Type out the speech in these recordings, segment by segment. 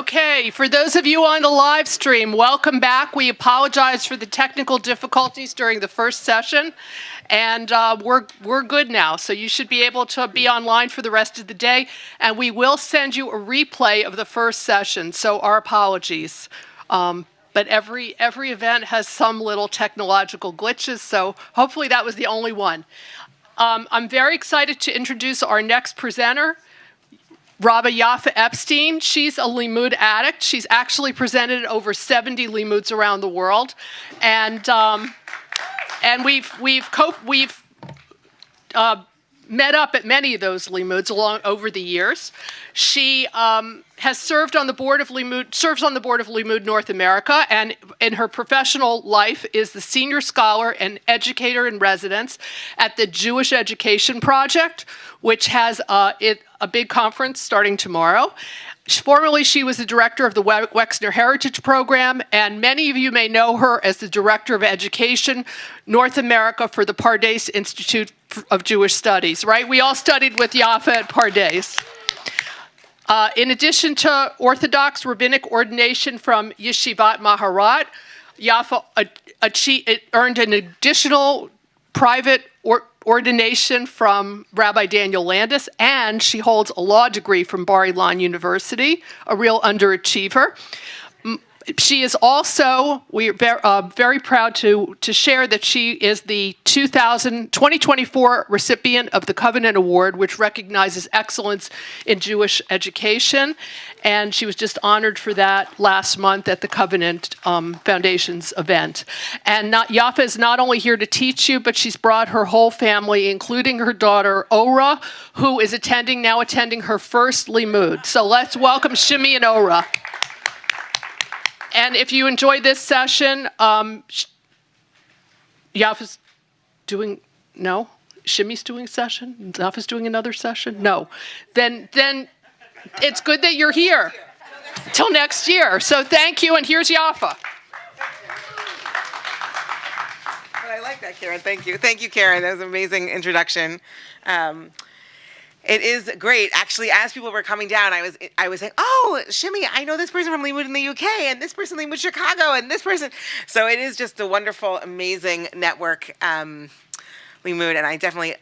Okay, for those of you on the live stream, welcome back. We apologize for the technical difficulties during the first session, and we're good now. So you should be able to be online for the rest of the day, and we will send you a replay of the first session. So our apologies. But every event has some little technological glitches, so hopefully that was the only one. I'm very excited to introduce our next presenter, Rabbi Yaffa Epstein. She's a Limud addict. She's actually presented at over 70 Limuds around the world, and we've met up at many of those Limuds over the years. She has served on the board of Limud North America, and in her professional life is the senior scholar and Educator-in-Residence at the Jewish Education Project, which has a big conference starting tomorrow. Formerly, she was the director of the Wexner Heritage Program, and many of you may know her as the director of Education North America for the Pardes Institute of Jewish Studies, right? We all studied with Yaffa at Pardes. In addition to Orthodox rabbinic ordination from Yeshivat Maharat, Yaffa earned an additional private ordination from Rabbi Daniel Landis, and she holds a law degree from Bar Ilan University, a real underachiever. She is also, we're very proud to share that she is the 2024 recipient of the Covenant Award, which recognizes excellence in Jewish education. And she was just honored for that last month at the Covenant Foundation's event. And Yaffa is not only here to teach you, but she's brought her whole family, including her daughter, Ora, who is now attending her first Limud. So let's welcome Shimi and Ora. And if you enjoyed this session, Yaffa's doing, no? Shimi's doing a session? Yaffa's doing another session? No. Then it's good that you're here till next year. So thank you, and here's Yaffa. Well, I like that, Karen. Thank you. Thank you, Karen. That was an amazing introduction. It is great. Actually, as people were coming down, I was saying, oh, Shimi, I know this person from Limud in the UK, and this person from Limud Chicago, and this person. So it is just a wonderful, amazing network, Limud, and I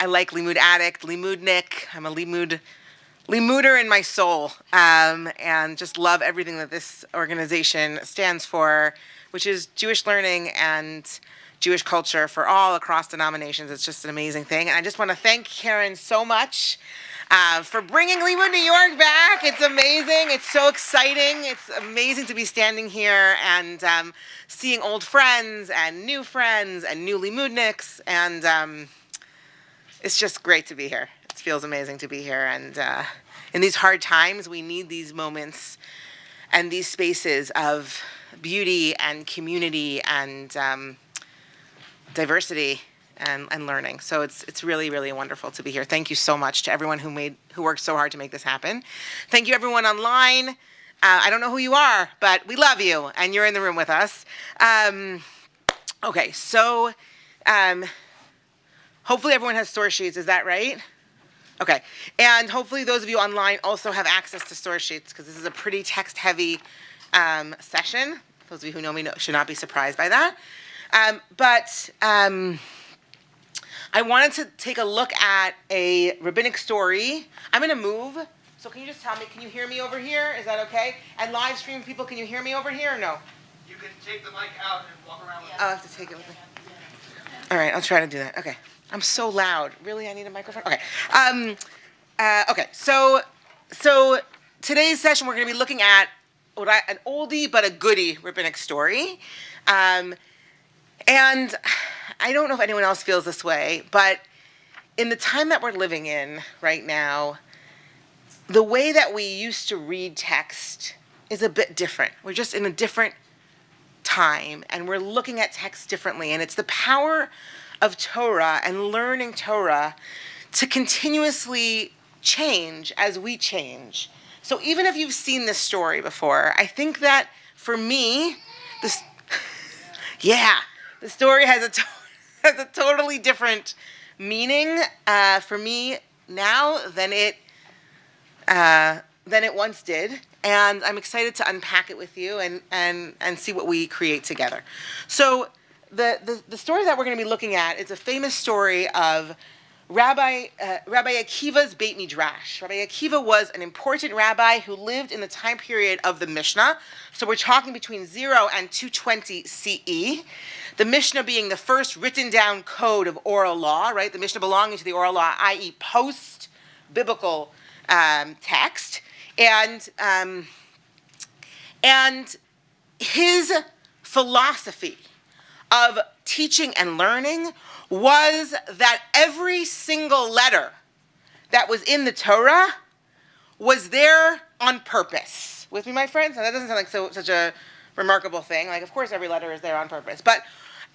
like Limud addict, Limudnik. I'm a Limuder in my soul, and just love everything that this organization stands for, which is Jewish learning and Jewish culture for all across denominations. It's just an amazing thing. And I just want to thank Karen so much for bringing Limud New York back. It's amazing. It's so exciting. It's amazing to be standing here and seeing old friends and new Limudniks. And it's just great to be here. It feels amazing to be here. And in these hard times, we need these moments and these spaces of beauty and community and diversity and learning. So it's really, really wonderful to be here. Thank you so much to everyone who worked so hard to make this happen. Thank you everyone online. I don't know who you are, but we love you and you're in the room with us. Okay, so hopefully everyone has source sheets, is that right? Okay, and hopefully those of you online also have access to source sheets because this is a pretty text-heavy session. Those of you who know me should not be surprised by that. But I wanted to take a look at a rabbinic story. I'm going to move, so can you just tell me, can you hear me over here? Is that okay? And live stream people, can you hear me over here or no? You can take the mic out and walk around with it. I'll have to take it with me. All right, I'll try to do that. Okay. I'm so loud. Really, I need a microphone? Okay. Okay, so today's session we're going to be looking at an oldie but a goodie rabbinic story. And I don't know if anyone else feels this way, but in the time that we're living in right now, the way that we used to read text is a bit different. We're just in a different time, and we're looking at text differently. And it's the power of Torah and learning Torah to continuously change as we change. So even if you've seen this story before, I think that for me, the story has a totally different meaning for me now than it once did. and I'm excited to unpack it with you and see what we create together. So the story that we're going to be looking at is a famous story of Rabbi Akiva's Beit Midrash. Rabbi Akiva was an important rabbi who lived in the time period of the Mishnah. So we're talking between 0 and 220 CE. The Mishnah being the first written down code of oral law, right? The Mishnah belonging to the oral law, i.e. post-biblical text. And his philosophy of teaching and learning was that every single letter that was in the Torah was there on purpose. With me, my friends? Now, that doesn't sound like such a remarkable thing. Like, of course, every letter is there on purpose. But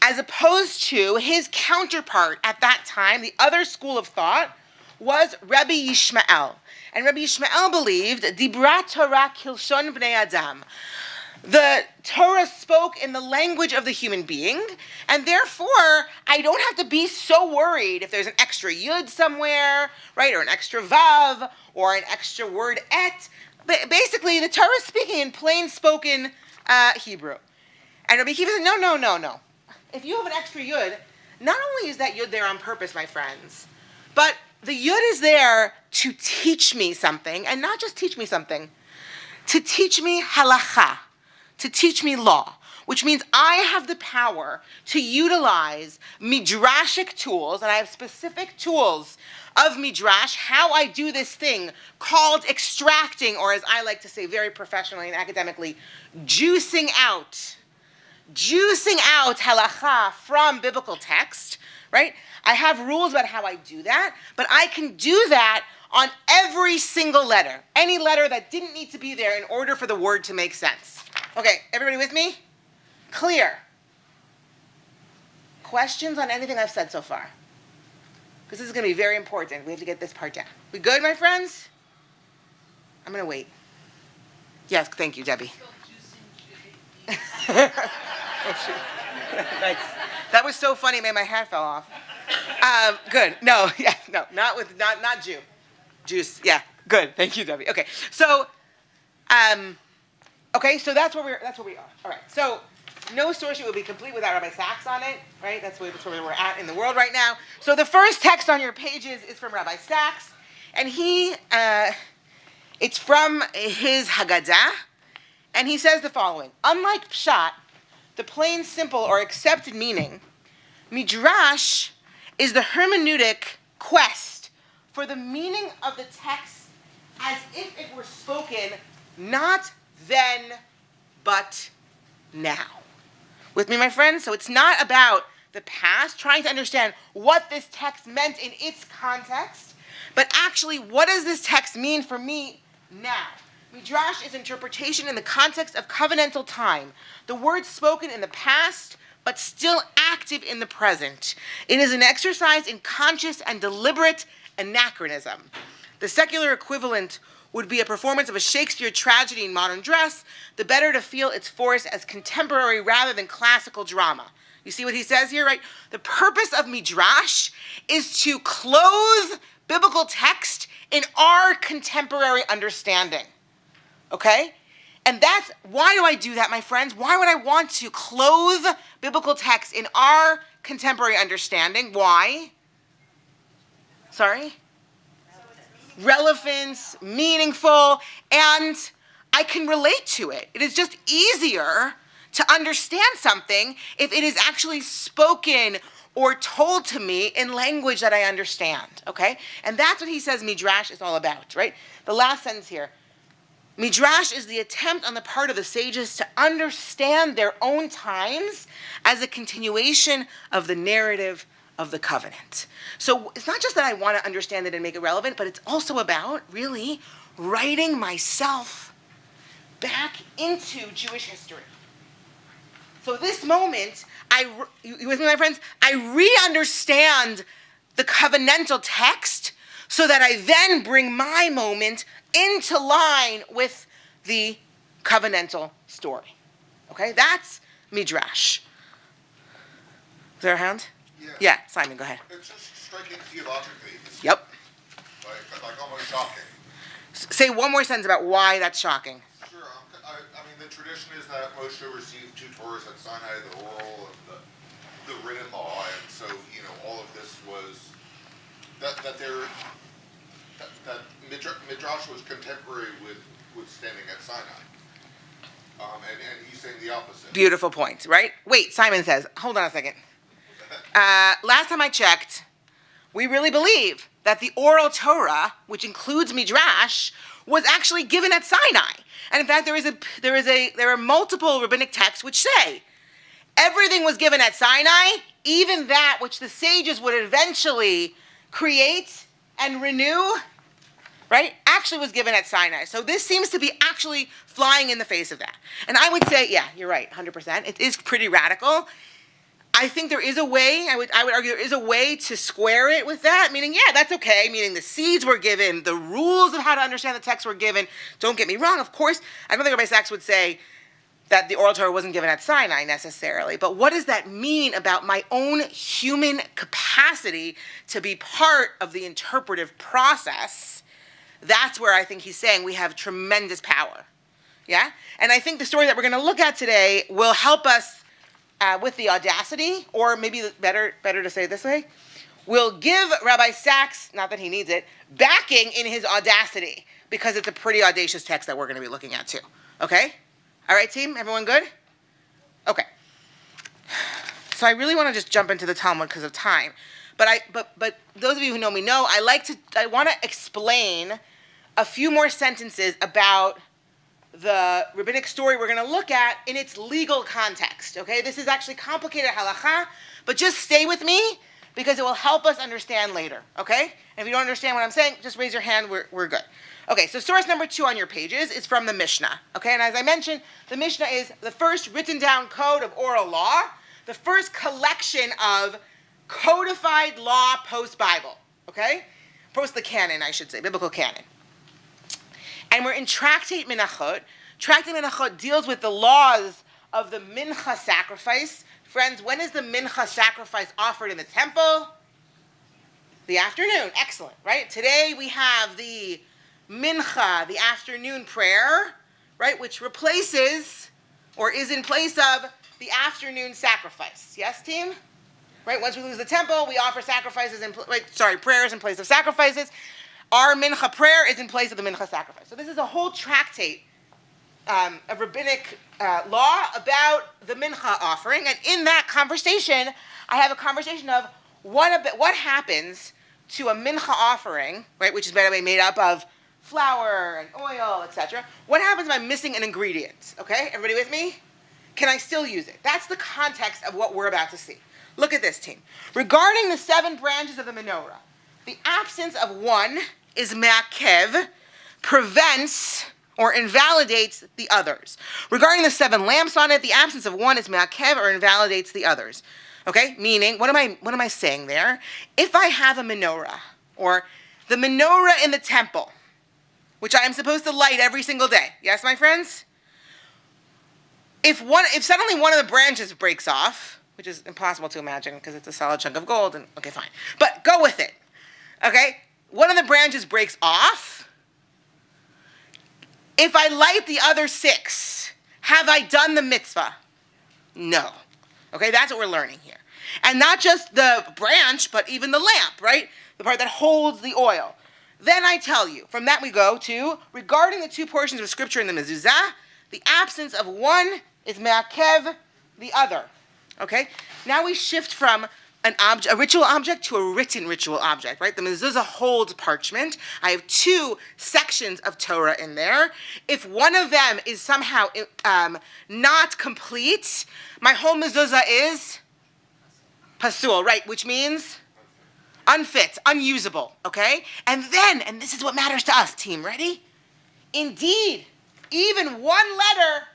as opposed to his counterpart at that time, the other school of thought was Rabbi Yishmael. And Rabbi Yishmael believed, Dibra Torah kilshon bnei Adam. The Torah spoke in the language of the human being, and therefore, I don't have to be so worried if there's an extra yud somewhere, right, or an extra vav, or an extra word et. Basically, the Torah is speaking in plain spoken Hebrew. And Rabbi Akiva said, no. If you have an extra yud, not only is that yud there on purpose, my friends, but the yud is there to teach me something, and not just teach me something, to teach me halacha, to teach me law, which means I have the power to utilize midrashic tools, and I have specific tools of midrash, how I do this thing called extracting, or as I like to say very professionally and academically, juicing out halacha from biblical text, right? I have rules about how I do that, but I can do that on every single letter, any letter that didn't need to be there in order for the word to make sense. Okay, everybody with me? Clear. Questions on anything I've said so far? Because this is going to be very important. We have to get this part down. We good, my friends? I'm going to wait. Yes, thank you, Debbie. Oh, shoot. Nice. That was so funny, it made my hat fell off. Good. No, not Jew. Juice. Yeah, good. Thank you, Debbie. Okay, so so that's where we are. All right. So no story sheet would be complete without Rabbi Sachs on it, right? That's where we're at in the world right now. So the first text on your pages is from Rabbi Sachs, and it's from his Haggadah, and he says the following: unlike Pshat, the plain, simple, or accepted meaning, Midrash is the hermeneutic quest for the meaning of the text as if it were spoken not then, but now. With me, my friends? So it's not about the past, trying to understand what this text meant in its context, but actually, what does this text mean for me now? Midrash is interpretation in the context of covenantal time, the words spoken in the past, but still active in the present. It is an exercise in conscious and deliberate anachronism. The secular equivalent would be a performance of a Shakespeare tragedy in modern dress, the better to feel its force as contemporary rather than classical drama. You see what he says here, right? The purpose of Midrash is to clothe biblical text in our contemporary understanding, okay? And that's, why do I do that, my friends? Why would I want to clothe biblical text in our contemporary understanding? Why? Sorry? Relevance, meaningful, and I can relate to it. It is just easier to understand something if it is actually spoken or told to me in language that I understand, okay? And that's what he says Midrash is all about, right? The last sentence here. Midrash is the attempt on the part of the sages to understand their own times as a continuation of the narrative of the covenant. So it's not just that I want to understand it and make it relevant, but it's also about really writing myself back into Jewish history. So this moment, you with me, my friends? I re-understand the covenantal text so that I then bring my moment into line with the covenantal story. Okay, that's Midrash. Is there a hand? Yeah, Simon, go ahead. It's just striking theologically. It's Yep. like almost shocking. Say one more sentence about why that's shocking. I mean, the tradition is that Moshe received 2 Torahs at Sinai, the oral and the written law, and so, all of this was, that Midrash was contemporary with standing at Sinai. And he's saying the opposite. Beautiful point, right? Wait, Simon says, hold on a second. Last time I checked, we really believe that the oral Torah, which includes Midrash, was actually given at Sinai. And in fact, there are multiple rabbinic texts which say everything was given at Sinai, even that which the sages would eventually create and renew, right, actually was given at Sinai. So this seems to be actually flying in the face of that. And I would say, yeah, you're right, 100%. It is pretty radical. I think there is a way, I would argue there is a way to square it with that, meaning, yeah, that's okay, meaning the seeds were given, the rules of how to understand the text were given. Don't get me wrong, of course. I don't think Rabbi Sachs would say that the oral Torah wasn't given at Sinai necessarily, but what does that mean about my own human capacity to be part of the interpretive process? That's where I think he's saying we have tremendous power, yeah? And I think the story that we're going to look at today will help us with the audacity, or maybe better to say it this way, will give Rabbi Sachs, not that he needs it, backing in his audacity, because it's a pretty audacious text that we're going to be looking at too. Okay? All right, team? Everyone good? Okay. So I really want to just jump into the Talmud because of time. But those of you who know me know, I want to explain a few more sentences about the rabbinic story we're going to look at in its legal context, okay? This is actually complicated halakha, but just stay with me because it will help us understand later, okay? And if you don't understand what I'm saying, just raise your hand, we're good. Okay, so source number 2 on your pages is from the Mishnah, okay? And as I mentioned, the Mishnah is the first written down code of oral law, the first collection of codified law post-Bible, okay? Post the canon, I should say, biblical canon. And we're in Tractate Menachot. Tractate Menachot deals with the laws of the mincha sacrifice. Friends, when is the mincha sacrifice offered in the temple? The afternoon. Excellent, right? Today we have the mincha, the afternoon prayer, right, which replaces or is in place of the afternoon sacrifice. Yes, team? Right, once we lose the temple, we offer prayers in place of sacrifices. Our mincha prayer is in place of the mincha sacrifice. So this is a whole tractate of rabbinic law about the mincha offering. And in that conversation, I have a conversation of what happens to a mincha offering, right, which is, by the way, made up of flour and oil, etc. What happens if I'm missing an ingredient? Okay, everybody with me? Can I still use it? That's the context of what we're about to see. Look at this, team. Regarding the 7 branches of the menorah, the absence of one is ma'akev, prevents or invalidates the others. Regarding the 7 lamps on it, the absence of one is ma'akev or invalidates the others. Okay, meaning, what am I saying there? If I have a menorah, or the menorah in the temple, which I am supposed to light every single day, yes, my friends? If suddenly one of the branches breaks off, which is impossible to imagine because it's a solid chunk of gold, and okay, fine. But go with it, okay? One of the branches breaks off. If I light the other 6, have I done the mitzvah? No. Okay, that's what we're learning here. And not just the branch, but even the lamp, right? The part that holds the oil. Then I tell you, from that we go to, regarding the 2 portions of scripture in the mezuzah, the absence of one is me'akev the other. Okay? Now we shift from a ritual object to a written ritual object, right? The mezuzah holds parchment. I have 2 sections of Torah in there. If one of them is somehow not complete, my whole mezuzah is pasul, right? Which means unfit, unusable, okay? And this is what matters to us, team, ready? Indeed, even one letter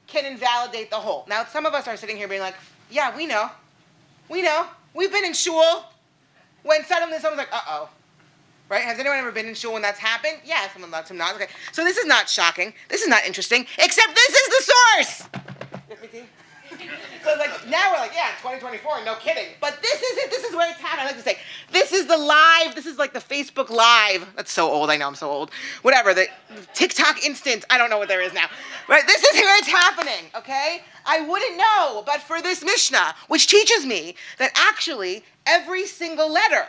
can invalidate the whole. Now, some of us are sitting here being like, yeah, we know. We've been in shul when suddenly someone's like, uh-oh. Right? Has anyone ever been in shul when that's happened? Yeah, someone loves some nods. Okay. So this is not shocking. This is not interesting, except this is the source. So like now we're like, yeah, 2024, no kidding. But this is it. This is where it's happening. I like to say, this is the live. This is like the Facebook Live. That's so old. I know I'm so old. Whatever. The TikTok instant. I don't know what there is now. Right? This is where it's happening, okay? I wouldn't know but for this Mishnah, which teaches me that actually every single letter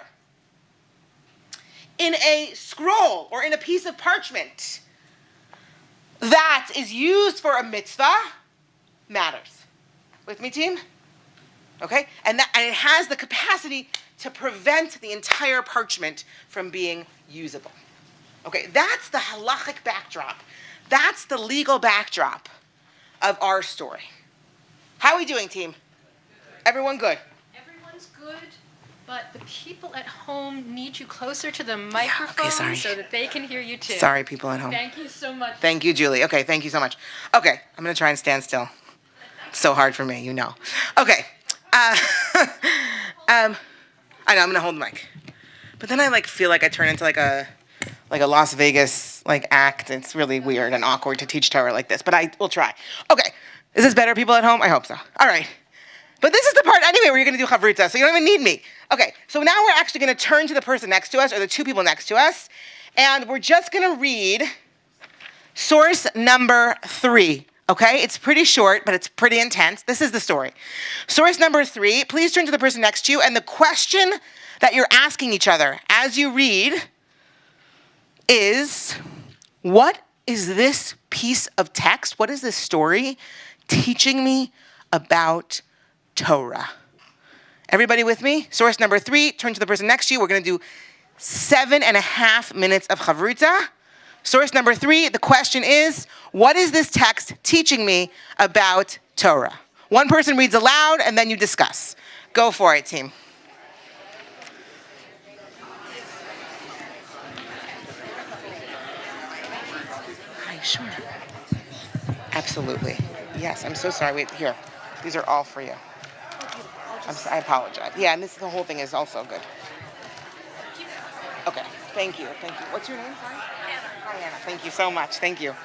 in a scroll or in a piece of parchment that is used for a mitzvah matters. With me, team? Okay? And it has the capacity to prevent the entire parchment from being usable. Okay, that's the halachic backdrop. That's the legal backdrop of our story. How are we doing, team? Everyone good? Everyone's good, but the people at home need you closer to the microphone sorry. so that they can hear you too. Sorry, people at home. Thank you so much. Thank you, Julie. Okay, thank you so much. Okay, I'm going to try and stand still. So hard for me, you know. Okay. I know, I'm going to hold the mic. But then I feel like I turn into like a Las Vegas act. It's really weird and awkward to teach Torah like this, but I will try. Okay. Is this better, people at home? I hope so. All right. But this is the part anyway where you're going to do chavruta, so you don't even need me. Okay. So now we're actually going to turn to the person next to us, or the two people next to us, and we're just going to read source number 3. Okay? It's pretty short, but it's pretty intense. This is the story. Source number 3. Please turn to the person next to you, and the question that you're asking each other as you read is, what is this piece of text? What is this story teaching me about Torah? Everybody with me? Source number 3, turn to the person next to you. We're going to do 7.5 minutes of chavruta. Source number 3, the question is, what is this text teaching me about Torah? One person reads aloud, and then you discuss. Go for it, team. Hi, sure. Absolutely. Yes, I'm so sorry. Wait, here. These are all for you. I apologize. Yeah, and the whole thing is also good. Okay, thank you. Thank you. What's your name? Sorry? Anna. Hi, Anna. Thank you so much. Thank you.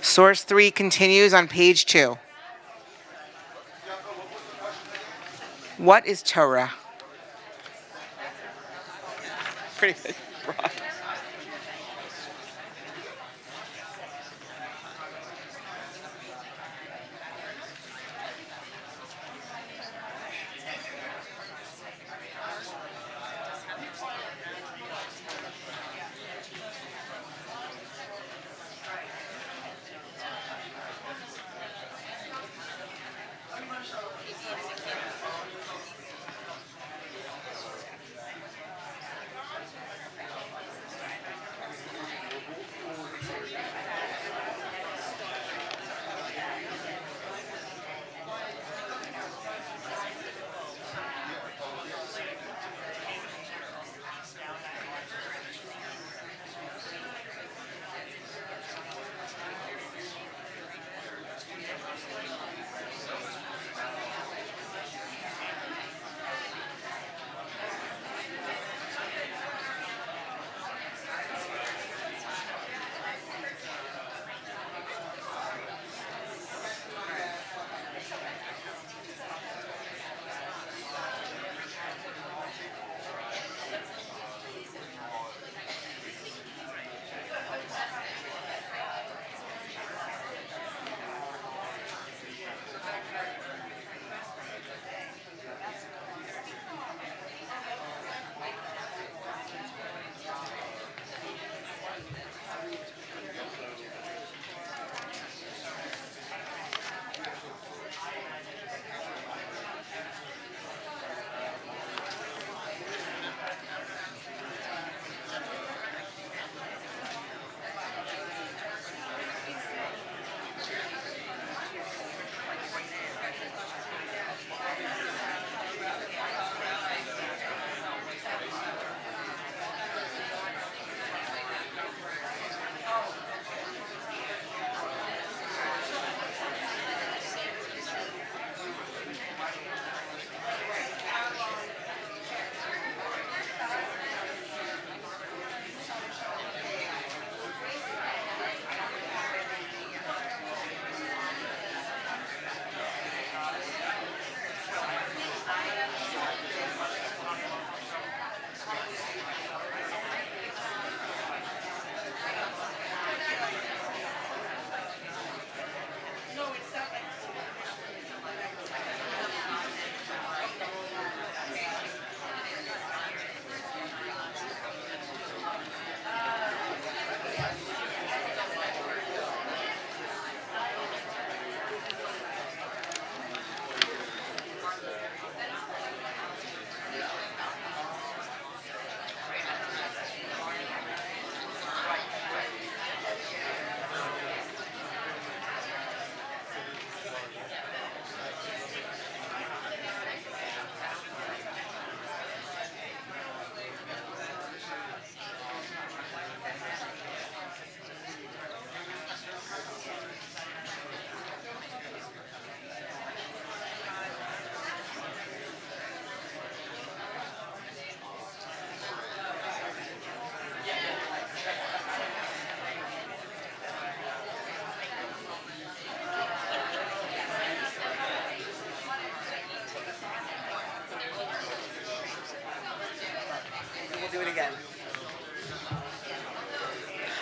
Source 3 continues on page 2. What is Torah? Pretty broad.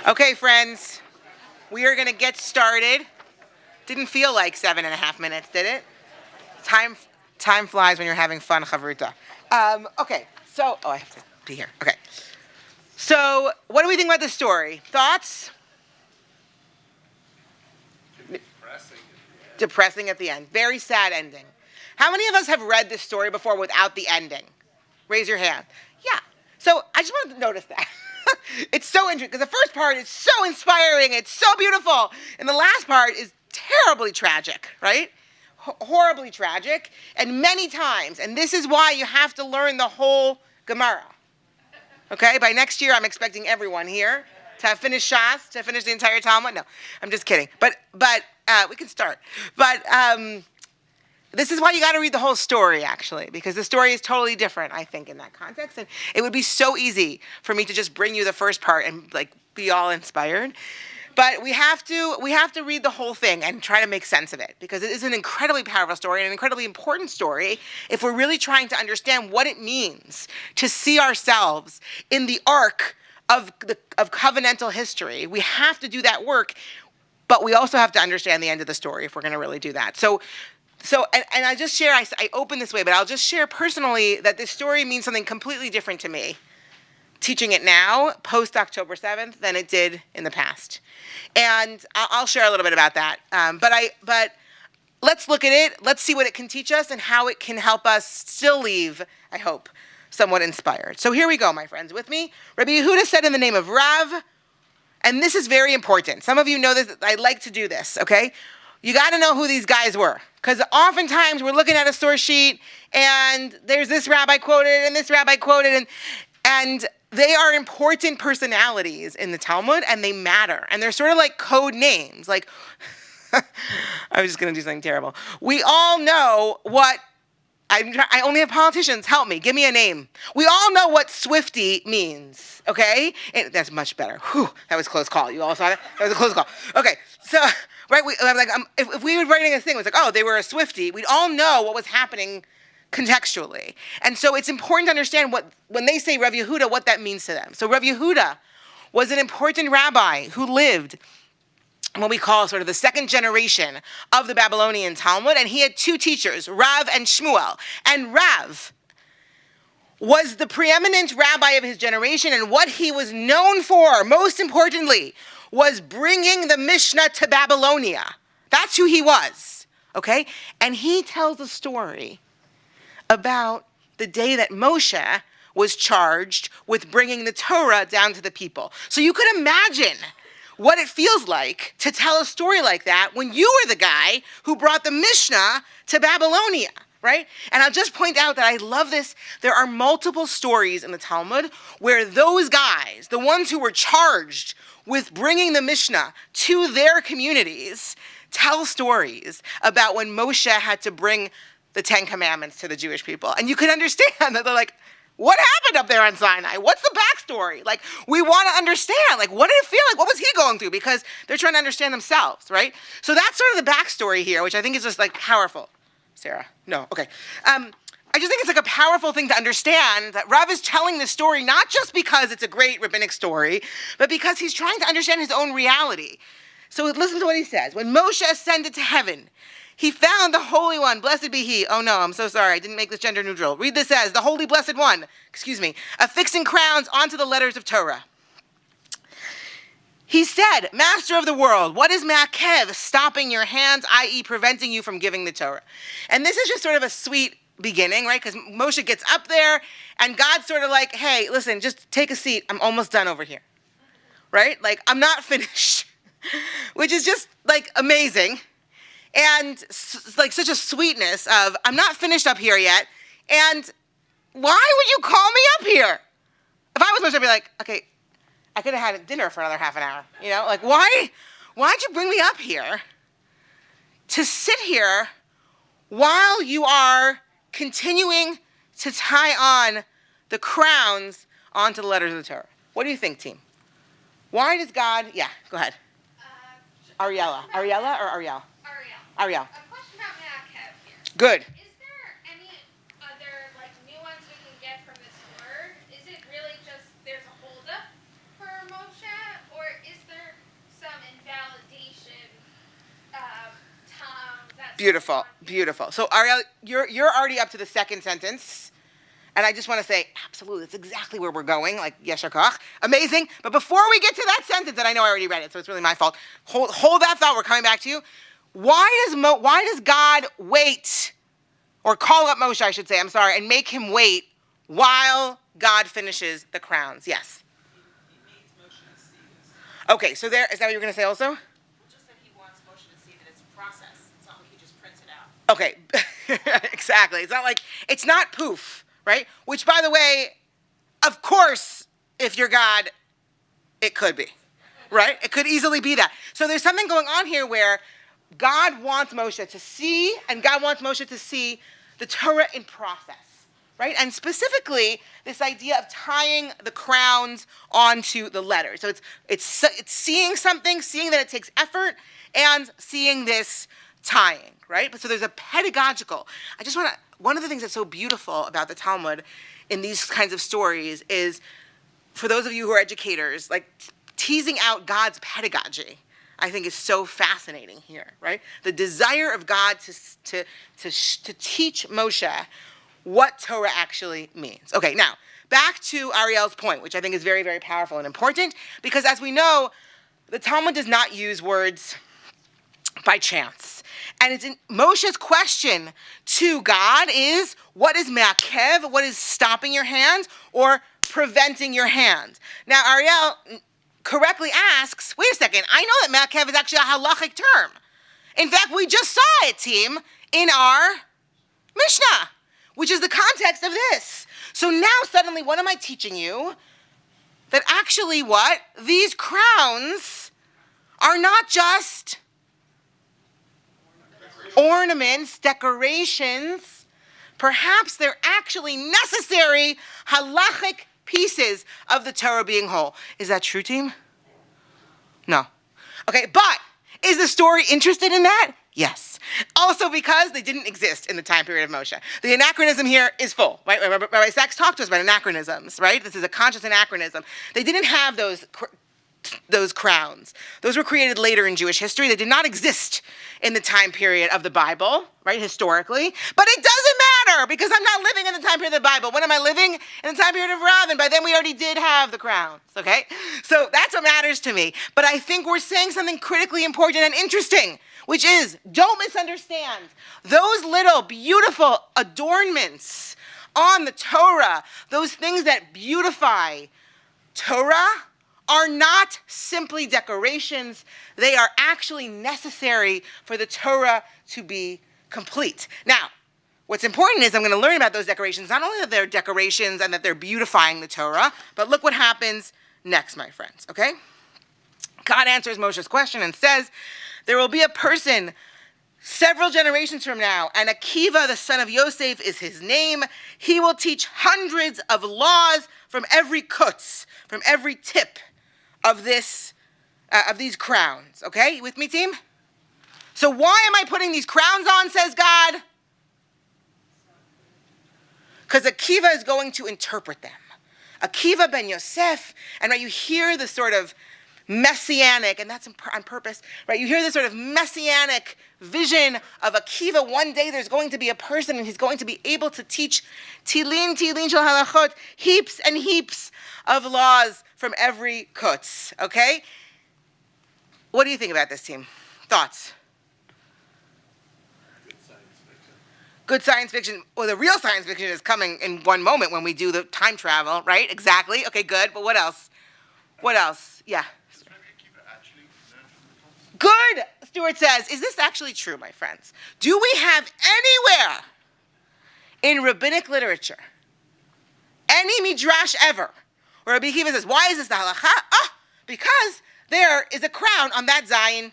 Okay, friends, we are going to get started. Didn't feel like 7.5 minutes, did it? Time flies when you're having fun, chavruta. Okay, so, I have to be here. Okay. So, what do we think about this story? Thoughts? Depressing at the end. Very sad ending. How many of us have read this story before without the ending? Raise your hand. Yeah. So I just wanted to notice that. It's so interesting because the first part is so inspiring. It's so beautiful. And the last part is terribly tragic, right? Horribly tragic. And many times. And this is why you have to learn the whole Gemara. Okay? By next year, I'm expecting everyone here to have finished Shas, to finish the entire Talmud. No, I'm just kidding. But we can start. But this is why you got to read the whole story, actually, because the story is totally different, I think, in that context. And it would be so easy for me to just bring you the first part and be all inspired. But we have to read the whole thing and try to make sense of it, because it is an incredibly powerful story and an incredibly important story if we're really trying to understand what it means to see ourselves in the arc of covenantal history. We have to do that work, but we also have to understand the end of the story if we're going to really do that. So I just share, I open this way, but I'll just share personally that this story means something completely different to me, teaching it now, post October 7th, than it did in the past. And I'll share a little bit about that. But let's look at it, let's see what it can teach us and how it can help us still leave, I hope, somewhat inspired. So here we go, my friends, with me. Rabbi Yehuda said in the name of Rav, and this is very important. Some of you know this, I like to do this, okay? You got to know who these guys were, because oftentimes we're looking at a source sheet and there's this rabbi quoted and this rabbi quoted, and they are important personalities in the Talmud and they matter. And they're sort of like code names. Like, I was just going to do something terrible. We all know what, I only have politicians, help me, give me a name. We all know what Swiftie means, okay? That's much better. Whew, that was a close call. You all saw that? That was a close call. Okay, so, right, if we were writing a thing, it was like, oh, they were a Swiftie, we'd all know what was happening contextually. And so it's important to understand when they say Rav Yehuda, what that means to them. So Rav Yehuda was an important rabbi who lived what we call sort of the second generation of the Babylonian Talmud, and he had two teachers, Rav and Shmuel. And Rav was the preeminent rabbi of his generation, and what he was known for, most importantly, was bringing the Mishnah to Babylonia. That's who he was, okay? And he tells a story about the day that Moshe was charged with bringing the Torah down to the people. So you could imagine what it feels like to tell a story like that when you were the guy who brought the Mishnah to Babylonia, right? And I'll just point out that I love this. There are multiple stories in the Talmud where those guys, the ones who were charged with bringing the Mishnah to their communities, tell stories about when Moshe had to bring the Ten Commandments to the Jewish people. And you can understand that they're like, what happened up there on Sinai? What's the backstory? Like, we want to understand. Like, what did it feel like? What was he going through? Because they're trying to understand themselves, right? So that's sort of the backstory here, which I think is just like powerful. Sarah? No, okay. I just think it's like a powerful thing to understand that Rav is telling this story not just because it's a great rabbinic story, but because he's trying to understand his own reality. So listen to what he says. When Moshe ascended to heaven, he found the Holy One, blessed be he. Oh no, I'm so sorry, I didn't make this gender neutral. Read this as, the Holy Blessed One, affixing crowns onto the letters of Torah. He said, Master of the world, what is ma'akev, stopping your hands, i.e. preventing you from giving the Torah? And this is just sort of a sweet beginning, right? Because Moshe gets up there and God's sort of like, hey, listen, just take a seat. I'm almost done over here, right? Like, I'm not finished, which is just like amazing. And like such a sweetness of, I'm not finished up here yet. And why would you call me up here? If I was Moshe, I'd be like, okay, I could have had dinner for another half an hour. You know, like why'd you bring me up here to sit here while you are continuing to tie on the crowns onto the letters of the Torah? What do you think, team? Why does God, yeah, go ahead. Ariella or Ariel? Ariel. A question about ma'akev here. Good. Is there any other nuance we can get from this word? Is it really just there's a holdup for Moshe, or is Beautiful, beautiful. So Ariel, you're already up to the second sentence. And I just want to say, absolutely, that's exactly where we're going, like, yeshar koach. Amazing. But before we get to that sentence, and I know I already read it, so it's really my fault. Hold that thought, we're coming back to you. Why does God wait, or call up Moshe, I should say, I'm sorry, and make him wait while God finishes the crowns? Yes. He needs Moshe to see this. Okay, so is that what you were going to say also? Well, just that he wants Moshe to see that it's a process. It's not like he just prints it out. Okay, exactly. It's not poof. Right? Which, by the way, of course, if you're God, it could be. Right? It could easily be that. So there's something going on here where God wants Moshe to see, and God wants Moshe to see the Torah in process. Right? And specifically, this idea of tying the crowns onto the letters. So it's seeing something, seeing that it takes effort, and seeing this tying. Right? But so there's a pedagogical. One of the things that's so beautiful about the Talmud in these kinds of stories is, for those of you who are educators, like teasing out God's pedagogy, I think is so fascinating here, right? The desire of God to teach Moshe what Torah actually means. Okay, now, back to Ariel's point, which I think is very, very powerful and important, because as we know, the Talmud does not use words by chance. And it's in Moshe's question to God is, what is me'akev? What is stopping your hand or preventing your hand? Now, Ariel correctly asks, wait a second, I know that me'akev is actually a halachic term. In fact, we just saw it, team, in our Mishnah, which is the context of this. So now suddenly, what am I teaching you? That actually what? These crowns are not just ornaments, decorations. Perhaps they're actually necessary halachic pieces of the Torah being whole. Is that true, team? No. Okay, but is the story interested in that? Yes. Also because they didn't exist in the time period of Moshe. The anachronism here is full, right? Rabbi Sachs talked to us about anachronisms, right? This is a conscious anachronism. They didn't have those crowns. Those were created later in Jewish history. They did not exist in the time period of the Bible, right, historically. But it doesn't matter because I'm not living in the time period of the Bible. When am I living? In the time period of Rav, and by then we already did have the crowns, okay? So that's what matters to me. But I think we're saying something critically important and interesting, which is, don't misunderstand, those little beautiful adornments on the Torah, those things that beautify Torah, are not simply decorations. They are actually necessary for the Torah to be complete. Now, what's important is I'm going to learn about those decorations, not only that they're decorations and that they're beautifying the Torah, but look what happens next, my friends, okay? God answers Moshe's question and says, there will be a person several generations from now, and Akiva, the son of Yosef, is his name. He will teach hundreds of laws from every kutz, from every tip of these crowns. Okay, you with me, team? So why am I putting these crowns on, says God? Because Akiva is going to interpret them. Akiva ben Yosef, and right, you hear the sort of messianic, and that's on purpose, right? You hear this sort of messianic vision of Akiva. One day there's going to be a person and he's going to be able to teach tilin shel halachot, heaps and heaps of laws from every kutz, okay? What do you think about this, team? Thoughts? Good science fiction. Well, the real science fiction is coming in one moment when we do the time travel, right? Exactly. Okay, good. But what else? What else? Yeah. Good, Stuart says. Is this actually true, my friends? Do we have anywhere in rabbinic literature, any midrash ever, where Rabbi Akiva says, why is this the halacha? Because there is a crown on that Zion.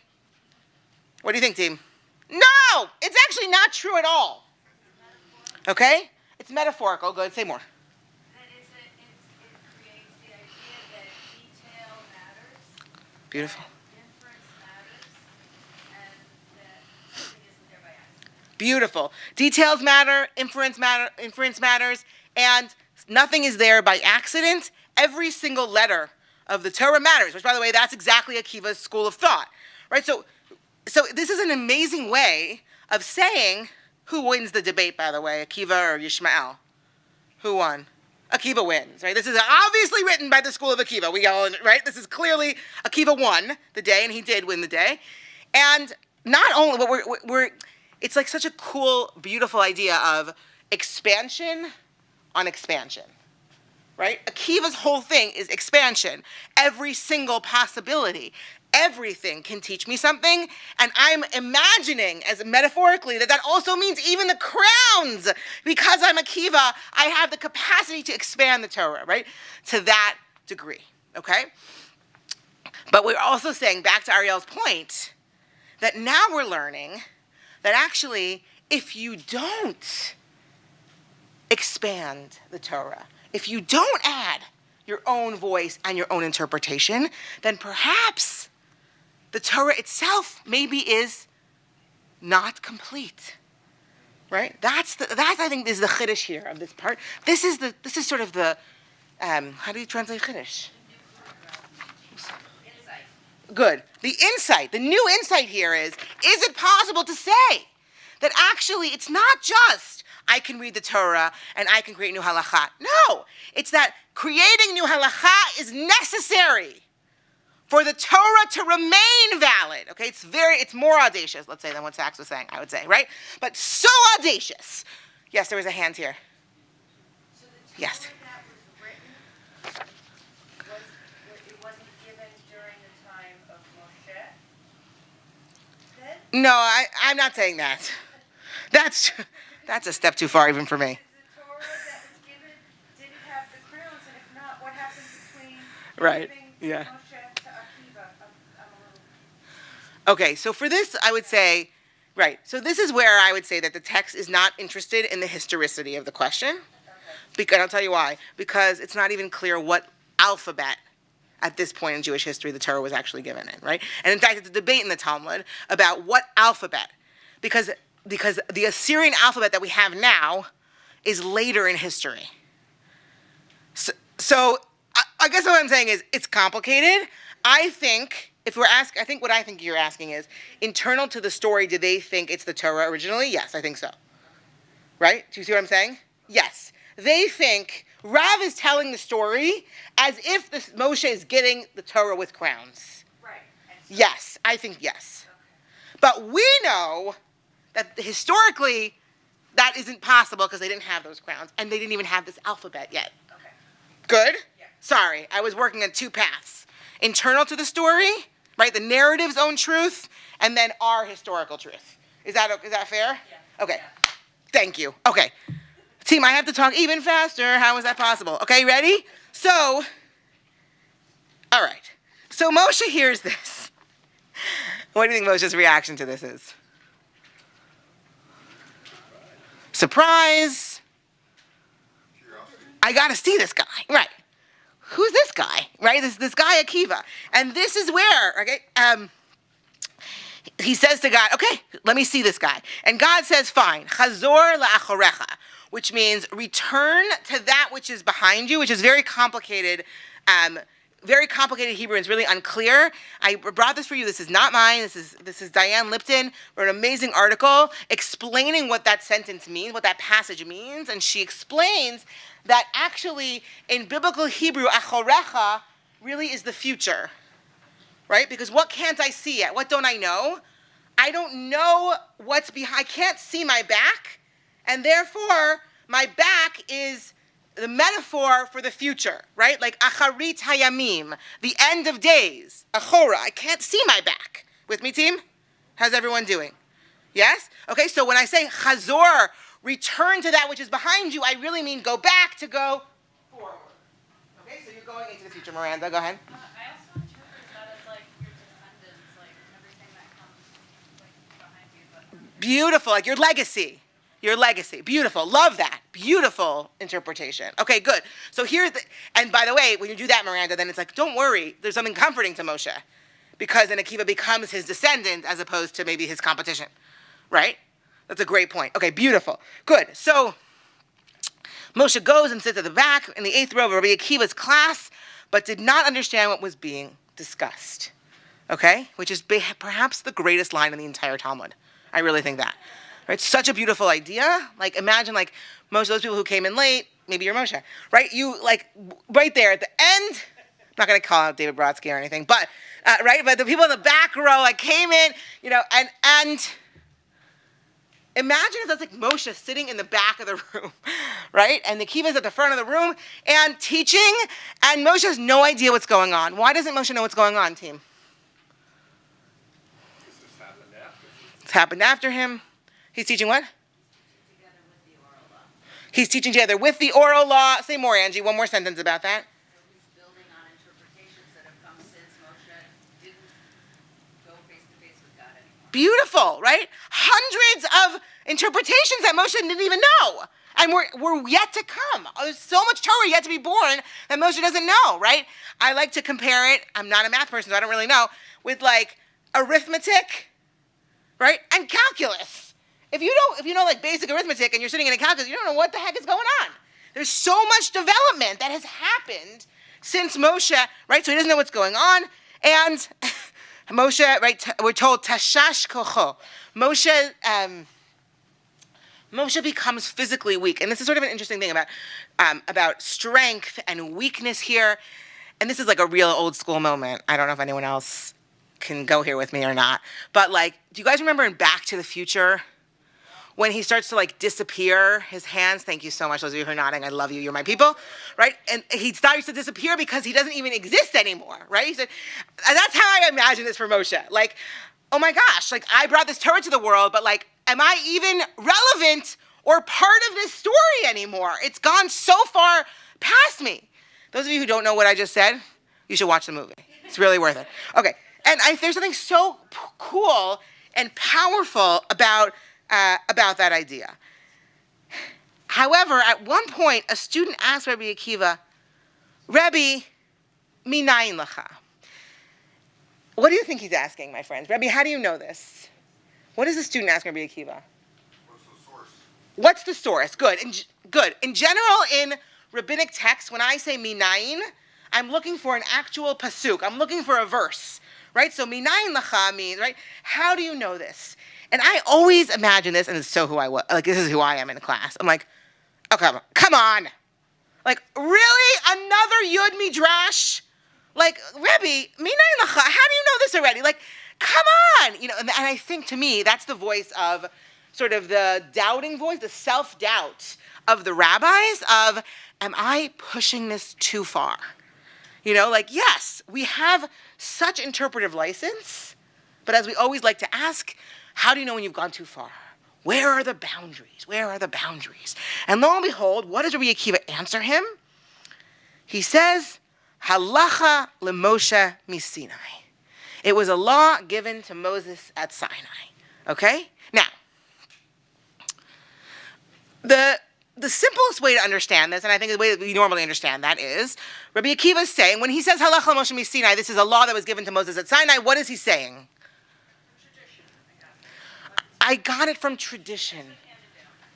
What do you think, team? No, it's actually not true at all. Okay? It's metaphorical. Good, say more. It creates the idea that detail matters. Beautiful. Inference matters. And that something isn't there by accident. Beautiful. Details matter, inference matters, and nothing is there by accident. Every single letter of the Torah matters, which, by the way, that's exactly Akiva's school of thought, right? So this is an amazing way of saying, who wins the debate, by the way, Akiva or Yishmael? Who won? Akiva wins, right? This is obviously written by the school of Akiva. We all, right? This is clearly, Akiva won the day, and he did win the day. And not only, but it's like such a cool, beautiful idea of expansion on expansion, right? Akiva's whole thing is expansion. Every single possibility, everything can teach me something, and I'm imagining, as metaphorically, that also means even the crowns. Because I'm Akiva, I have the capacity to expand the Torah, right? To that degree, okay? But we're also saying, back to Ariel's point, that now we're learning that actually, if you don't expand the Torah, if you don't add your own voice and your own interpretation, then perhaps the Torah itself maybe is not complete, right? That's I think is the chiddush here of this part. This is sort of the how do you translate chiddush? Insight. Good. The insight, the new insight here is it possible to say that actually it's not just I can read the Torah and I can create new halakha. No, it's that creating new halakha is necessary for the Torah to remain valid. Okay, it's more audacious, let's say, than what Sachs was saying, I would say, right? But so audacious. Yes, there was a hand here. So the Yes. Torah that was written, it wasn't given during the time of Moshe? Then? No, I'm not saying that. That's a step too far even for me. The Torah that was given didn't have the crowns, and if not, what happened between Right, giving yeah. Moshe to Akiva? I'm a little... Okay, so for this, I would say, right, so this is where I would say that the text is not interested in the historicity of the question. Because I'll tell you why. Because it's not even clear what alphabet at this point in Jewish history the Torah was actually given in, right? And in fact, it's a debate in the Talmud about what alphabet. Because the Assyrian alphabet that we have now is later in history. So I guess what I'm saying is it's complicated. I think what I think you're asking is, internal to the story, do they think it's the Torah originally? Yes, I think so. Right? Do you see what I'm saying? Yes. They think Rav is telling the story as if Moshe is getting the Torah with crowns. Right. Yes, I think yes. But we know that historically that isn't possible because they didn't have those crowns and they didn't even have this alphabet yet. Okay. Good? Yeah. Sorry, I was working on two paths. Internal to the story, right? The narrative's own truth, and then our historical truth. Is that fair? Yeah. Okay. Thank you. Okay. Team, I have to talk even faster. How is that possible? Okay, ready? So, all right. So Moshe hears this. What do you think Moshe's reaction to this is? Surprise. Curiosity. I got to see this guy. Right. Who's this guy? Right? This guy Akiva. And this is where, okay, he says to God, okay, let me see this guy. And God says, fine, chazor la'achorecha, which means return to that which is behind you, which is very complicated Hebrew, and it's really unclear. I brought this for you. This is not mine. This is Diane Lipton, wrote an amazing article explaining what that sentence means, what that passage means, and she explains that actually in biblical Hebrew, achorecha really is the future, right? Because what can't I see yet? What don't I know? I don't know what's behind. I can't see my back, and therefore my back is the metaphor for the future, right? Like acharit hayamim, the end of days. Achora, I can't see my back. With me, team? How's everyone doing? Yes? Okay, so when I say chazor, return to that which is behind you, I really mean go back to go forward. Okay, so you're going into the future. Miranda, go ahead. I also interpret that as like your descendants, like everything that comes like behind you. But Beautiful, like your legacy. Your legacy. Beautiful. Love that. Beautiful interpretation. Okay, good. So and by the way, when you do that, Miranda, then it's like, don't worry, there's something comforting to Moshe. Because then Akiva becomes his descendant as opposed to maybe his competition. Right? That's a great point. Okay, beautiful. Good. So Moshe goes and sits at the back in the 8th row of Rabbi Akiva's class, but did not understand what was being discussed. Okay? Which is perhaps the greatest line in the entire Talmud. I really think that. Right? Such a beautiful idea. Like imagine like most of those people who came in late, maybe you're Moshe, right? You like right there at the end. I'm not gonna call out David Brodsky or anything, but right? But the people in the back row like came in, and imagine if that's like Moshe sitting in the back of the room, right? And the Akiva's at the front of the room and teaching, and Moshe has no idea what's going on. Why doesn't Moshe know what's going on, team? It's happened after him. He's teaching what? He's teaching together with the oral law. Say more, Angie. One more sentence about that. He's building on interpretations that have come since Moshe didn't go face to face with God anymore. Beautiful, right? Hundreds of interpretations that Moshe didn't even know. And we're yet to come. There's so much Torah yet to be born that Moshe doesn't know, right? I like to compare it, I'm not a math person, so I don't really know, with like arithmetic, right? And calculus. If you know like basic arithmetic and you're sitting in a calculus, you don't know what the heck is going on. There's so much development that has happened since Moshe, right? So he doesn't know what's going on. And Moshe, right, we're told, Tashash kocho. Moshe becomes physically weak. And this is sort of an interesting thing about strength and weakness here. And this is like a real old school moment. I don't know if anyone else can go here with me or not. But like, do you guys remember in Back to the Future? When he starts to like disappear, his hands, thank you so much, those of you who are nodding, I love you, you're my people, right? And he starts to disappear because he doesn't even exist anymore, right? He said, and that's how I imagine this for Moshe. Like, oh my gosh, like I brought this Torah to the world, but like, am I even relevant or part of this story anymore? It's gone so far past me. Those of you who don't know what I just said, you should watch the movie. It's really worth it. Okay, and there's something so cool and powerful about that idea. However, at one point, a student asked Rabbi Akiva, Rabbi, minayin lacha? What do you think he's asking, my friends? Rabbi, how do you know this? What is the student asking Rabbi Akiva? What's the source? What's the source? Good. Good. In general, in rabbinic texts, when I say minayin, I'm looking for an actual pasuk. I'm looking for a verse, right? So minayin lacha means, right? How do you know this? And I always imagine this, and it's so who I was. Like, this is who I am in class. I'm like, okay, come on. Like, really? Another Yud Midrash? Like, Rebbe, minayin lacha, how do you know this already? Like, come on. And I think to me, that's the voice of sort of the doubting voice, the self-doubt of the rabbis of, am I pushing this too far? Like, yes, we have such interpretive license, but as we always like to ask, how do you know when you've gone too far? Where are the boundaries? Where are the boundaries? And lo and behold, what does Rabbi Akiva answer him? He says, Halacha leMoshe miSinai. It was a law given to Moses at Sinai. Okay? Now, the simplest way to understand this, and I think the way that we normally understand that is, Rabbi Akiva is saying, when he says Halacha leMoshe miSinai, this is a law that was given to Moses at Sinai, what is he saying? I got it from tradition.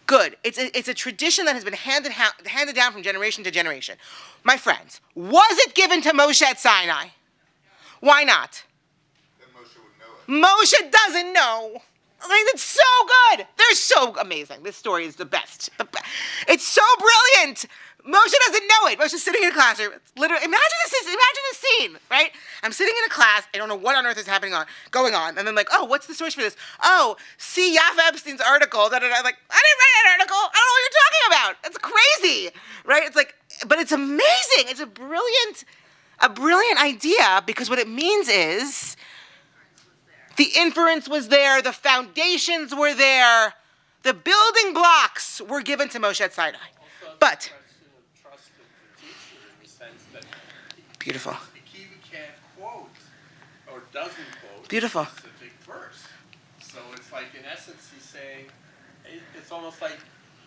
Good. It's a tradition that has been handed down from generation to generation. My friends, was it given to Moshe at Sinai? Why not? Then Moshe would know it. Moshe doesn't know. I mean, it's so good. They're so amazing. This story is the best. It's so brilliant. Moshe doesn't know it. Moshe's sitting in a classroom. Literally, imagine this scene, right? I'm sitting in a class. I don't know what on earth is going on. And then like, oh, what's the source for this? Oh, see Yaffa Epstein's article. I'm like, I didn't write that article. I don't know what you're talking about. That's crazy, right? It's like, but it's amazing. It's a brilliant idea because what it means is the inference was there. The foundations were there. The building blocks were given to Moshe at Sinai. But beautiful. Akiva can't quote or doesn't quote Beautiful. a specific verse. So it's like, in essence, he's saying, it's almost like,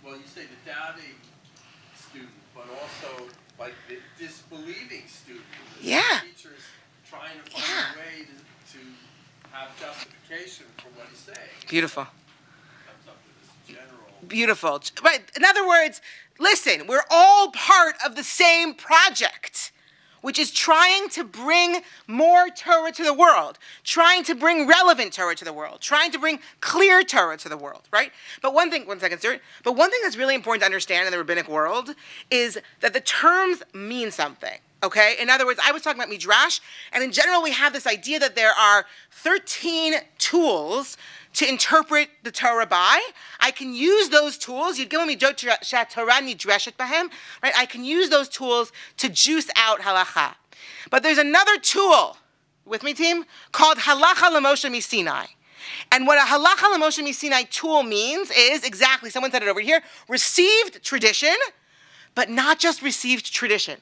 well, you say the doubting student, but also like the disbelieving student. Yeah. The teacher's trying to find a way to have justification for what he's saying. Beautiful. Comes up to this general. Beautiful. Right. In other words, listen, we're all part of the same project. which is trying to bring more Torah to the world, trying to bring relevant Torah to the world, trying to bring clear Torah to the world, right? But one thing that's really important to understand in the rabbinic world is that the terms mean something, okay? In other words, I was talking about Midrash, and in general we have this idea that there are 13 tools to interpret the Torah by. I can use those tools. You'd give me Torah nidreshet bahem, right? I can use those tools to juice out halacha. But there's another tool, with me team, called halacha l'Moshe miSinai. And what a halacha l'Moshe miSinai tool means is exactly, someone said it over here, received tradition, but not just received tradition.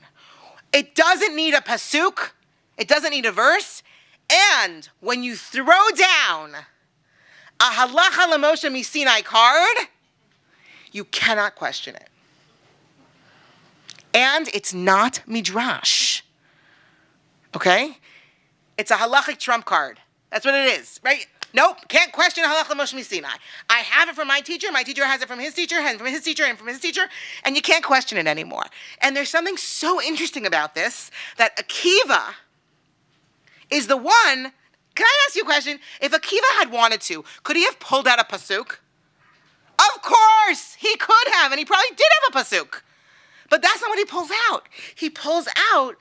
It doesn't need a pasuk, it doesn't need a verse, and when you throw down a halacha l'Moshe miSinai card, you cannot question it. And it's not midrash. Okay? It's a halachic trump card. That's what it is, right? Nope, can't question halacha l'Moshe miSinai. I have it from my teacher has it from his teacher, and from his teacher, and from his teacher, and you can't question it anymore. And there's something so interesting about this, that Akiva is the one. Can I ask you a question? If Akiva had wanted to, could he have pulled out a pasuk? Of course, he could have, and he probably did have a pasuk. But that's not what he pulls out. He pulls out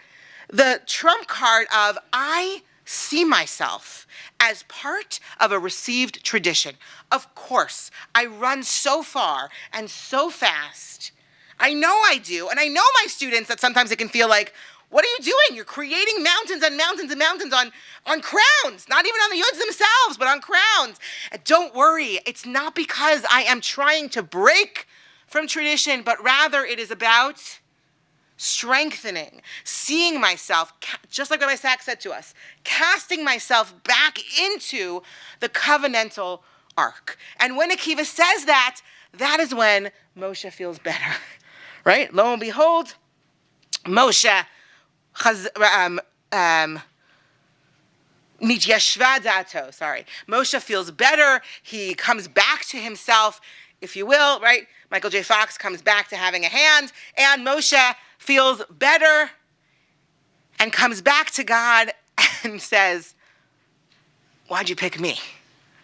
the trump card of, I see myself as part of a received tradition. Of course, I run so far and so fast. I know I do, and I know my students that sometimes it can feel like, what are you doing? You're creating mountains and mountains and mountains on crowns. Not even on the yuds themselves, but on crowns. And don't worry, it's not because I am trying to break from tradition, but rather it is about strengthening, seeing myself, just like Rabbi Sachs said to us, casting myself back into the covenantal ark. And when Akiva says that, that is when Moshe feels better, right? Lo and behold, Moshe Moshe feels better. He comes back to himself, if you will, right? Michael J. Fox comes back to having a hand, and Moshe feels better and comes back to God and says, why'd you pick me,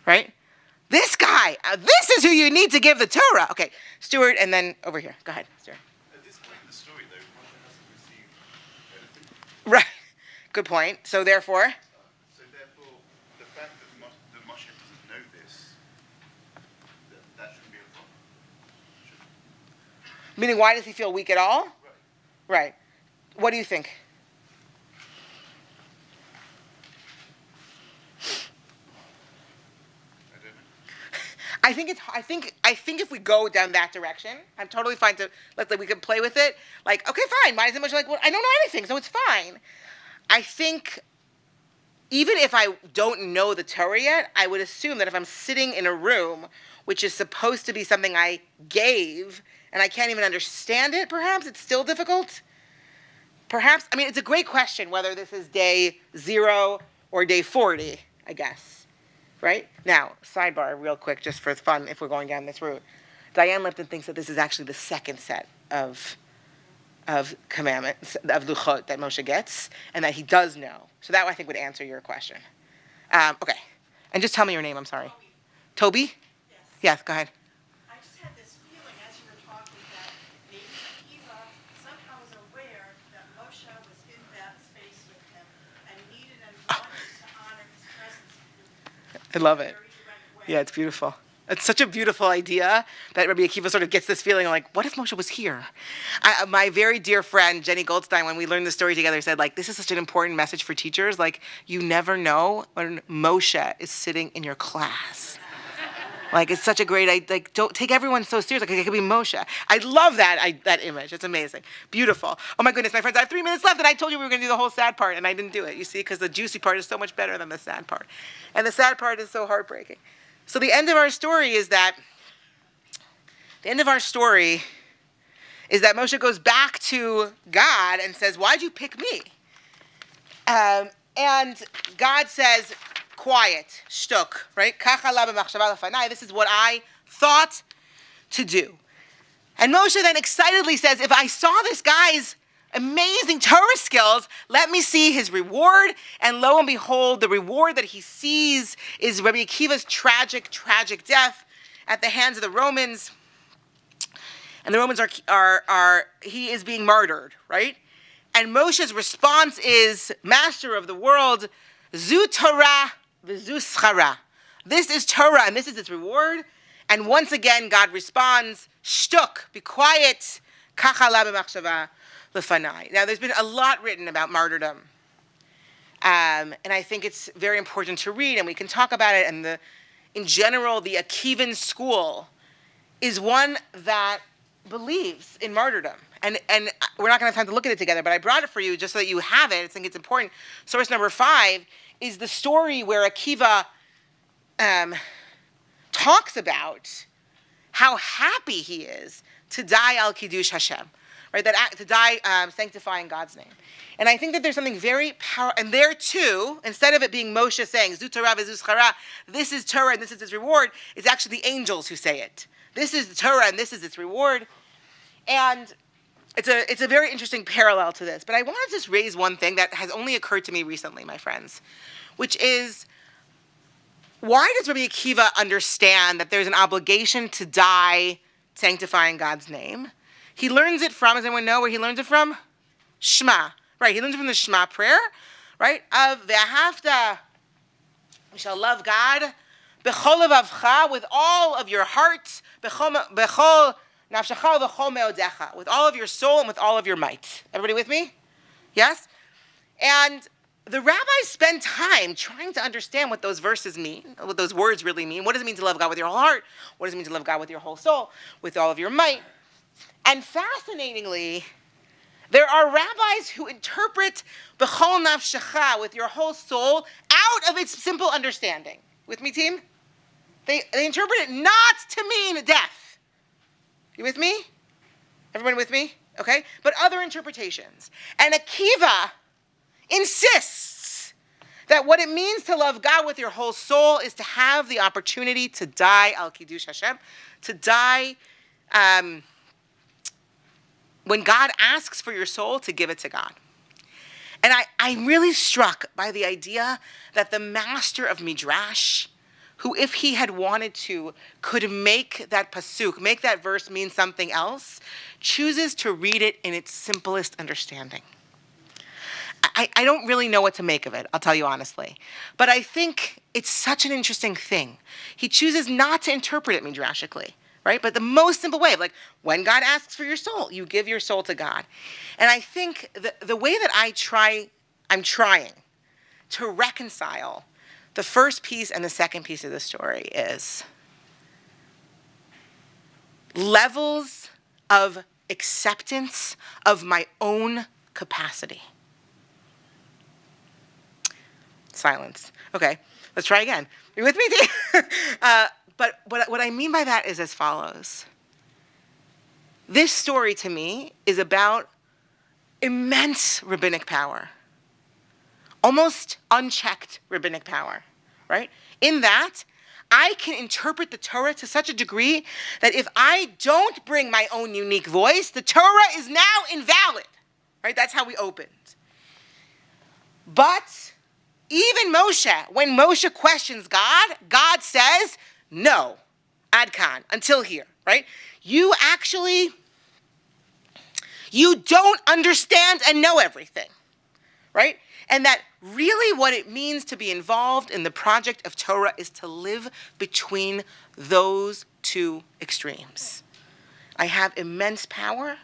right? This guy, this is who you need to give the Torah. Okay, Stuart, and then over here. Go ahead, Stuart. At this point in the story, though, Moshe hasn't received anything. Right. Good point. So therefore? So therefore, the fact that Moshe doesn't know this, that shouldn't be a problem. Meaning, why does he feel weak at all? Right. What do you think? I think if we go down that direction, I'm totally fine to we can play with it. Like, okay, fine. Why is it Moshe like, well, I don't know anything, so it's fine. I think even if I don't know the Torah yet, I would assume that if I'm sitting in a room, which is supposed to be something I gave, and I can't even understand it, perhaps it's still difficult. Perhaps, I mean, it's a great question whether this is day 0 or day 40, I guess. Right? Now, sidebar real quick, just for fun, if we're going down this route. Diane Lipton thinks that this is actually the second set of commandments, of luchot that Moshe gets, and that he does know. So that, I think, would answer your question. Okay. And just tell me your name, I'm sorry. Toby? Yes. Yes, go ahead. I just had this feeling as you were talking that maybe Akiva somehow was aware that Moshe was in that space with him and needed and wanted to honor his presence. I love it. Yeah, it's beautiful. It's such a beautiful idea that Rabbi Akiva sort of gets this feeling like, what if Moshe was here? My very dear friend, Jenny Goldstein, when we learned the story together, said, like, this is such an important message for teachers. Like, you never know when Moshe is sitting in your class. Like, it's such a great, like, don't take everyone so serious. Like, it could be Moshe. I love that image. It's amazing. Beautiful. Oh, my goodness, my friends, I have 3 minutes left, and I told you we were going to do the whole sad part, and I didn't do it, you see, because the juicy part is so much better than the sad part. And the sad part is so heartbreaking. So the end of our story is that Moshe goes back to God and says, why'd you pick me? And God says, quiet, shtuk, right? This is what I thought to do. And Moshe then excitedly says, if I saw this guy's amazing Torah skills. Let me see his reward. And lo and behold, the reward that he sees is Rabbi Akiva's tragic, tragic death at the hands of the Romans. And the Romans he is being murdered, right? And Moshe's response is, Master of the world, Zu Torah v'zu schara. This is Torah and this is its reward. And once again, God responds, Shtuk, be quiet, kachala b'machshava l'fanai. Now, there's been a lot written about martyrdom. And I think it's very important to read, and we can talk about it. And in general, the Akivan school is one that believes in martyrdom. And we're not going to have time to look at it together, but I brought it for you just so that you have it. I think it's important. Source number 5 is the story where Akiva talks about how happy he is to die al Kiddush Hashem, right? To die sanctifying God's name. And I think that there's something very powerful. And there too, instead of it being Moshe saying, Zu Torah v'zu schara, this is Torah and this is its reward, it's actually the angels who say it. This is the Torah and this is its reward. And it's a very interesting parallel to this. But I want to just raise one thing that has only occurred to me recently, my friends, which is, why does Rabbi Akiva understand that there's an obligation to die sanctifying God's name? He learns it from, does anyone know where he learns it from? Shema. Right, he learns it from the Shema prayer, right? Of Ve'ahavta, you shall love God, b'chol levavcha, with all of your heart, b'chol nafshecha v'chol meodecha, with all of your soul and with all of your might. Everybody with me? Yes? And the rabbis spend time trying to understand what those verses mean, what those words really mean. What does it mean to love God with your whole heart? What does it mean to love God with your whole soul, with all of your might? And fascinatingly, there are rabbis who interpret b'chol nafshecha, with your whole soul, out of its simple understanding. With me, team? They interpret it not to mean death. You with me? Everyone with me? Okay? But other interpretations. And Akiva insists that what it means to love God with your whole soul is to have the opportunity to die al Kiddush Hashem, to die when God asks for your soul, to give it to God. And I'm really struck by the idea that the master of Midrash, who if he had wanted to, could make that pasuk, make that verse mean something else, chooses to read it in its simplest understanding. I don't really know what to make of it, I'll tell you honestly. But I think it's such an interesting thing. He chooses not to interpret it midrashically, right? But the most simple way of, like, when God asks for your soul, you give your soul to God. And I think the way that I'm trying to reconcile the first piece and the second piece of the story is levels of acceptance of my own capacity. Silence. Okay, let's try again. Are you with me, Dave? But what I mean by that is as follows. This story to me is about immense rabbinic power. Almost unchecked rabbinic power, right? In that, I can interpret the Torah to such a degree that if I don't bring my own unique voice, the Torah is now invalid, right? That's how we opened. But even Moshe, when Moshe questions God, God says, no, ad kan, until here, right? You don't understand and know everything, right? And that really what it means to be involved in the project of Torah is to live between those two extremes. I have immense power,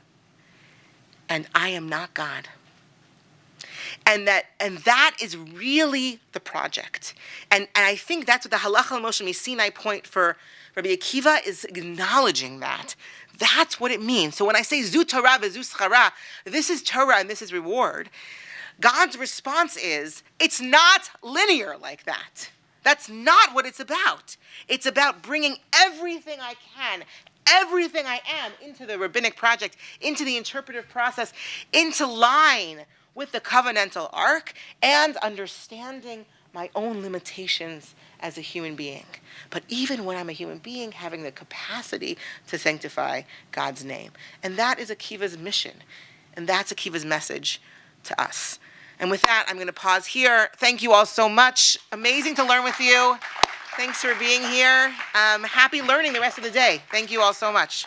and I am not God. And that is really the project. And I think that's what the Halacha al-Moshe Sinai point for Rabbi Akiva is acknowledging that. That's what it means. So when I say Zu Torah v'zu schara, this is Torah and this is reward, God's response is, it's not linear like that. That's not what it's about. It's about bringing everything I can, everything I am into the rabbinic project, into the interpretive process, into line with the covenantal arc, and understanding my own limitations as a human being. But even when I'm a human being, having the capacity to sanctify God's name. And that is Akiva's mission. And that's Akiva's message to us. And with that, I'm going to pause here. Thank you all so much. Amazing to learn with you. Thanks for being here. Happy learning the rest of the day. Thank you all so much.